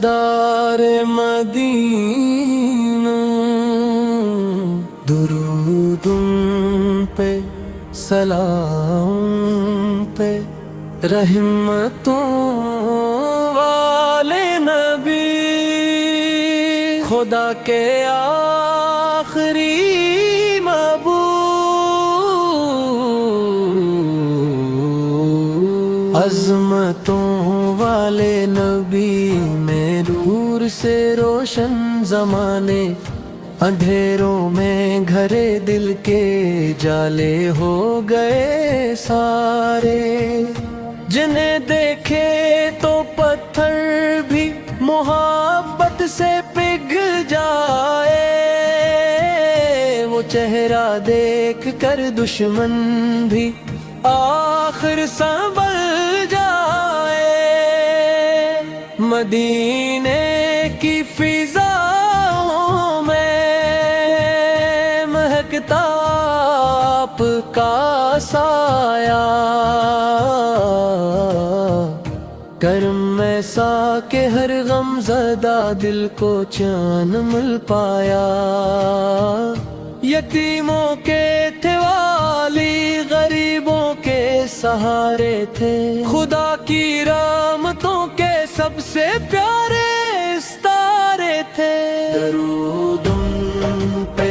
تاجدار مدینہ، درود ان پہ سلام پہ، رحمتوں والے نبی، خدا کے آخری مبعوث، عظمتوں والے نبی میں نور سے روشن زمانے، اندھیروں میں گھرے دل کے جالے ہو گئے سارے، جنہیں دیکھے تو پتھر بھی محبت سے پگھل جائے، وہ چہرہ دیکھ کر دشمن بھی آخر سنبھل جائے، مدینے کی فضاؤں میں مہکتا آپ کا سایہ، کرم ایسا کہ ہر غم زدہ دل کو چین مل پایا، یتیموں کے تھے والی، غریبوں کے سہارے تھے، خدا کی رحمتوں کے سب سے پیارے ستارے تھے، درود ان پہ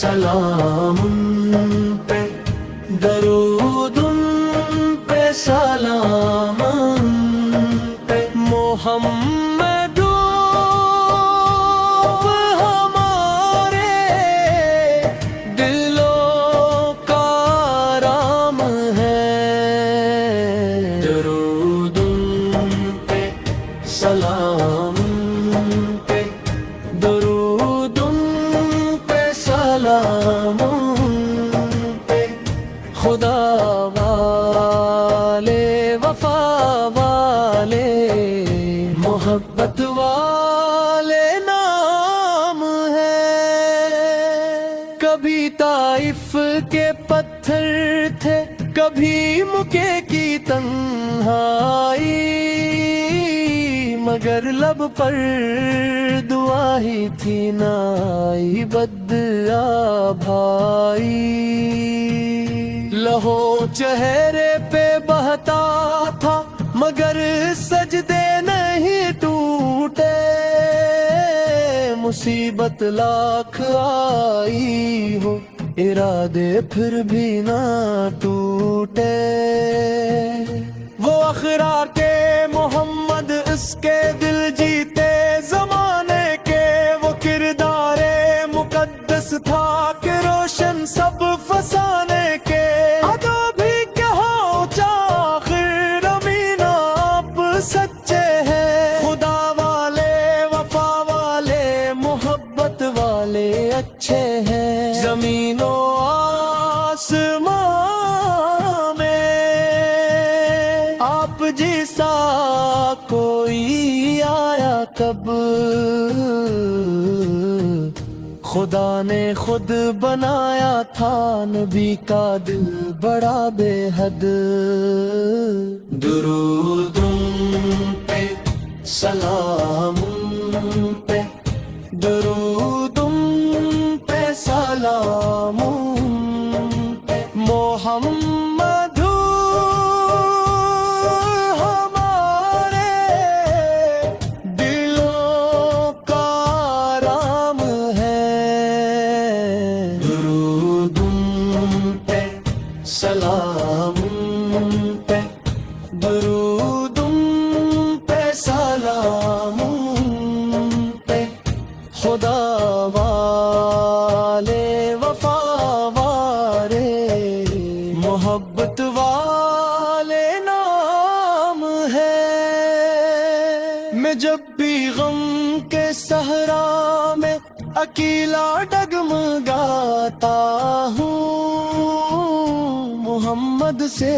سلام ان پہ، درود ان پہ سلام ان پہ، محمد ہمارے دلوں کا رام ہے، درود ان پہ سلام ان پہ، درود ان پہ سلام ان پہ، خدا والے وفا والے محبت والے نام ہے، کبھی طائف کے پتھر تھے، کبھی مکے کی تنہائی، مگر لب پر دعا ہی تھی نہ آئی بدعا بھائی، لہو چہرے پہ بہتا تھا مگر سجدے نہیں ٹوٹے، مصیبت لاکھ آئی ہو ارادے پھر بھی نہ ٹوٹے، وہ اخرار کے محمد اس کے دل جیتے زمانے کے، وہ کردار مقدس تھا کہ روشن سب فسانے کے، ادا بھی کیا ہو آخر امین آپ سچے ہیں، خدا والے وفا والے محبت والے اچھے ہیں، زمین و آسمان میں آپ جیسا کوئی آیا کب، خدا نے خود بنایا تھا نبی کا دل بڑا بے حد، درود ان پہ سلام ان پہ، درود ان پہ سلام ان پہ، محمد ہمارے دلوں کا رام ہے، درود ان پہ سلام ان پہ، درود ان پہ سلام ان پہ، خدا والے وفا والے محبت والے نام ہے، میں جب بھی غم کے صحرا میں اکیلا ڈگمگاتا ہوں، محمد سے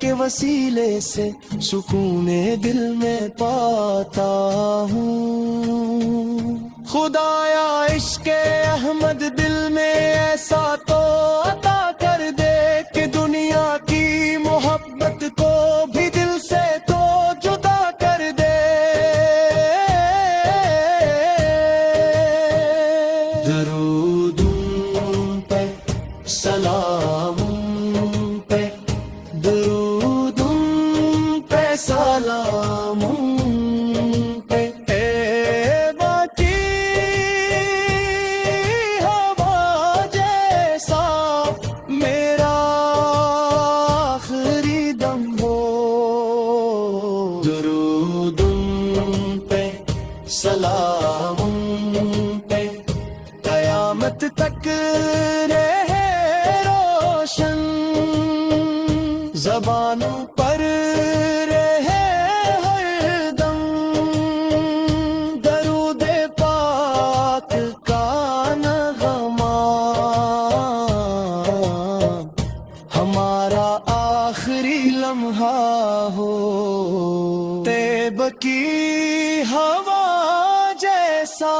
کے وسیلے سے سکون دل میں پاتا ہوں، خدایا عشق احمد دل میں ایسا تو عطا کر دے کہ دنیا کی محبت کو بھی دل سے تو جدا کر دے، ایسا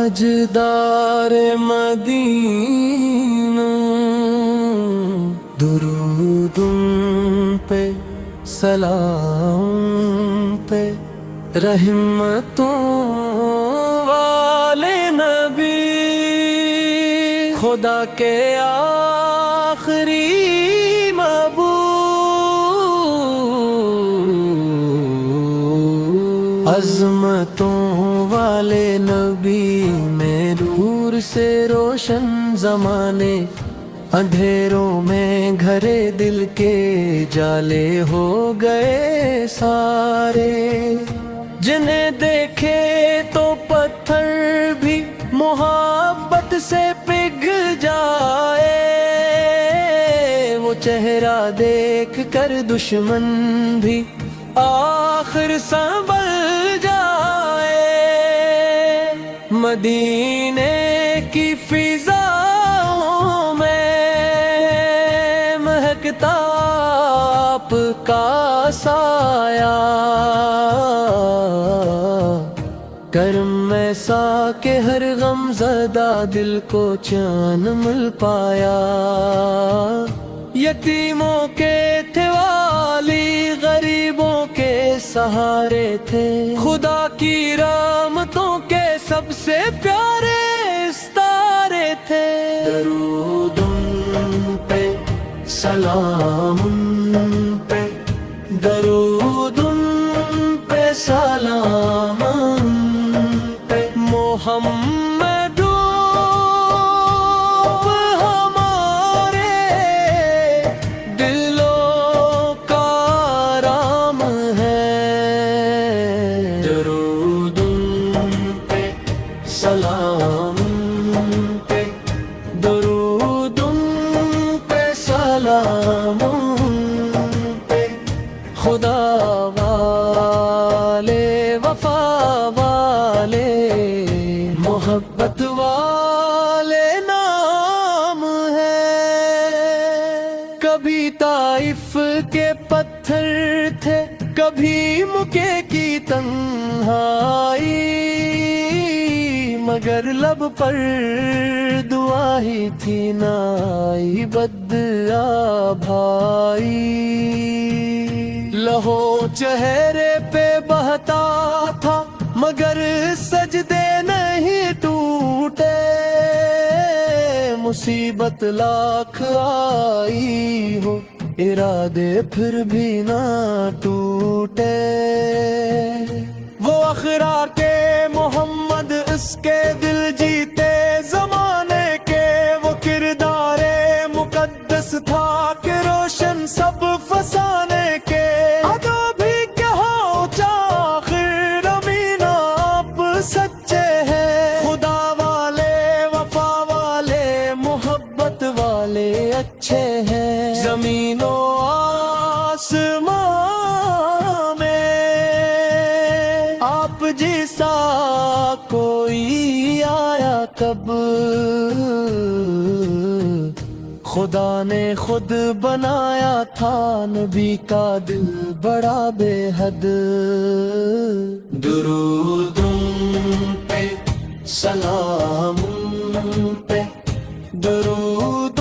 تاجدار مدینہ درود ان پہ سلام پہ رحمتوں والے نبی خدا کے آخری مبعوث عظمتوں والے نبی میں نور سے روشن زمانے اندھیروں میں گھرے دل کے جالے ہو گئے سارے جنہیں دیکھے تو پتھر بھی محبت سے پگھل جائے وہ چہرہ دیکھ کر دشمن بھی آخر سنبھل جائے مدینے کی فضاؤں میں مہکتا آپ کا سایہ کرم ایسا کہ ہر غم زدہ دل کو چین مل پایا یتیموں کے تھے والی غریبوں کے سہارے تھے خدا کی رحمتوں کے سب سے پیارے ستارے تھے درود ان پہ سلام ان پہ درود ان پہ سلام ان پہ محمد سلام پہ درود پہ سلام پہ خدا والے وفا والے محبت والے نام ہے کبھی طائف کے پتھر تھے کبھی مکے کی تنہائی مگر لب پر دعا ہی تھی نہ آئی بدعا بھائی لہو چہرے پہ بہتا تھا مگر سجدے نہیں ٹوٹے مصیبت لاکھ آئی ہو ارادے پھر بھی نہ ٹوٹے وہ اخرا کے محمد اس کے دل جیتے زمانے کے وہ کردار مقدس تھا کہ روشن سب فسانے کے ادا بھی کیا ہو آخر امین آپ سچے ہیں خدا والے وفا والے محبت والے اچھے ہیں زمین و آسمان میں آپ جیسا کوئی آیا کب خدا نے خود بنایا تھا نبی کا دل بڑا بے حد درود پہ سلام پہ درود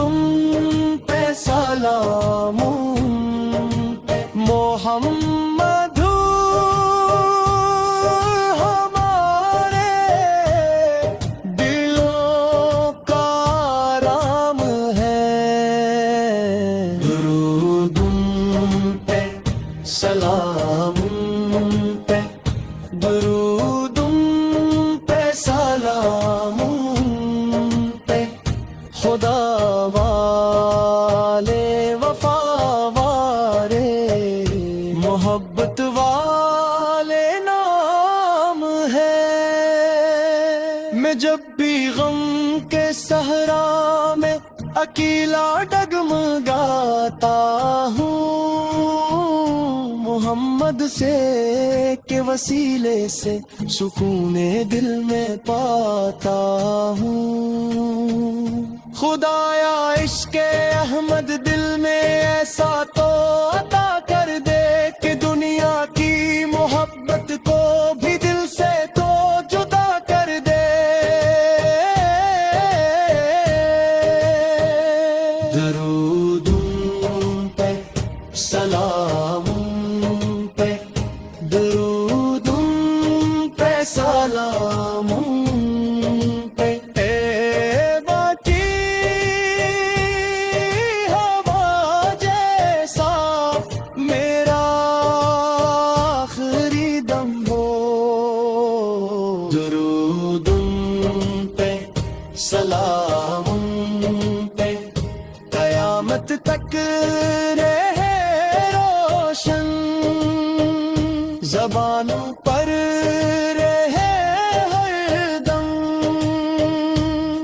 پہ سلام پہ محمد سلام پہ درود پہ سلام پہ خدا والے وفا والے محبت والے نام ہے میں جب بھی غم کے صحرا میں اکیلا ڈگمگاتا ہوں محمد سے کے وسیلے سے سکون دل میں پاتا ہوں۔ خدایا عشق احمد دل میں ایسا تو عطا کر دے کہ دنیا کی محبت کو بھی دل سے تو جدا کر دے۔ درود ان پہ سلام ان پہ، درود ان پہ سلام ان پہ، طیبہ کی ہوا جیسا میرا آخری دم ہو۔ درود ان پہ سلام ان پہ، قیامت تک رہے روشن، زبانوں پر رہے ہر دم،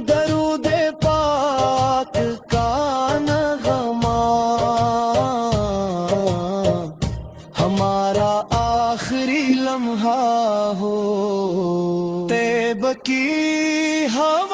درود پاک کا نغمہ ہمارا آخری لمحہ ہو۔ طیب کی ہوا